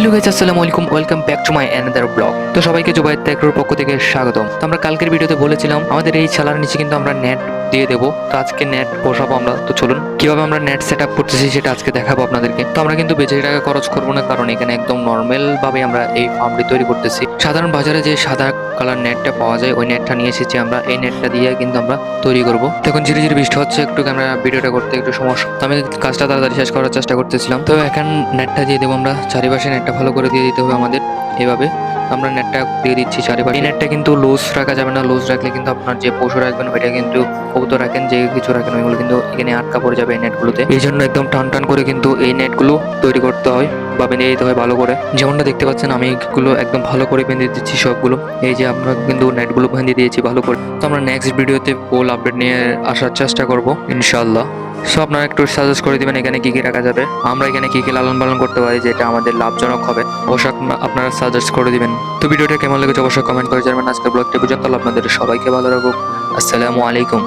Hello guys, আসসালামু আলাইকুম, welcome back to my another blog. তো সবাইকে জুবাইর টেকরোর পক্ষ থেকে স্বাগতম। তো আমরা কালকের ভিডিওতে বলেছিলাম আমাদের এই চালার নিচে কিন্তু আমরা নেট দিয়ে দেবো। তো আজকে নেট বসাবো আমরা। তো চলুন কিভাবে আমরা নেট সেট আপ করতেছি সেটা আজকে দেখাবো আপনাদেরকে। তো আমরা কিন্তু বেশি টাকা খরচ করবো না, কারণ এখানে একদম নর্মাল ভাবে আমরা এই ফার্মটি তৈরি করতেছি। সাধারণ বাজারে যে সাদা কালার নেটটা পাওয়া যায় ওই নেটটা নিয়ে এসেছি আমরা। এই নেটটা দিয়ে কিন্তু আমরা তৈরি করবো। এখন ধীরে ধীরে বৃষ্টি হচ্ছে, একটু ক্যামেরা ভিডিওটা করতে একটু সমস্যা, তো আমি কাজটা তাড়াতাড়ি শেষ করার চেষ্টা করতেছিলাম। তো এখন নেটটা দিয়ে দেবো আমরা। চারিপাশে নেটটা ভালো করে দিয়ে দিতে হবে আমাদের এভাবে। আমরা নেটটা দিয়ে দিচ্ছি চারিপাশে। এই নেটটা কিন্তু লুজ রাখা যাবে না, লুজ রাখলে কিন্তু আপনার যে পশু রাখবেন ওইটা কিন্তু কবুতর রাখেন যে কিছু রাখেন ওইগুলো কিন্তু এখানে আটকা পড়ে যাবে এই নেটগুলোতে। এই জন্য একদম টান টান করে কিন্তু এই নেটগুলো তৈরি করতে হয় বা বেঁধে দিতে হয় ভালো করে। যেমনটা দেখতে পাচ্ছেন আমি এগুলো একদম ভালো করে বেঁধে দিচ্ছি সবগুলো। এই যে আমরা কিন্তু নেটগুলো বেঁধে দিয়েছি ভালো করে। তো আমরা নেক্সট ভিডিওতে ফুল আপডেট নিয়ে আসার চেষ্টা করব ইনশাআল্লাহ। সো আপনারা একটু সাজেস্ট করে দিবেন এখানে কি কি রাখা যাবে, আমরা এখানে কি কি লালন পালন করতে পারি যেটা আমাদের লাভজনক হবে, অবশ্যই আপনারা সাজেস্ট করে দিবেন। তো ভিডিওটা কেমন লেগেছে অবশ্যই কমেন্ট করে জানাবেন। আজকের ব্লগটি পর্যন্ত আপনাদের সবাইকে ভালো রাখুক। আসসালামু আলাইকুম।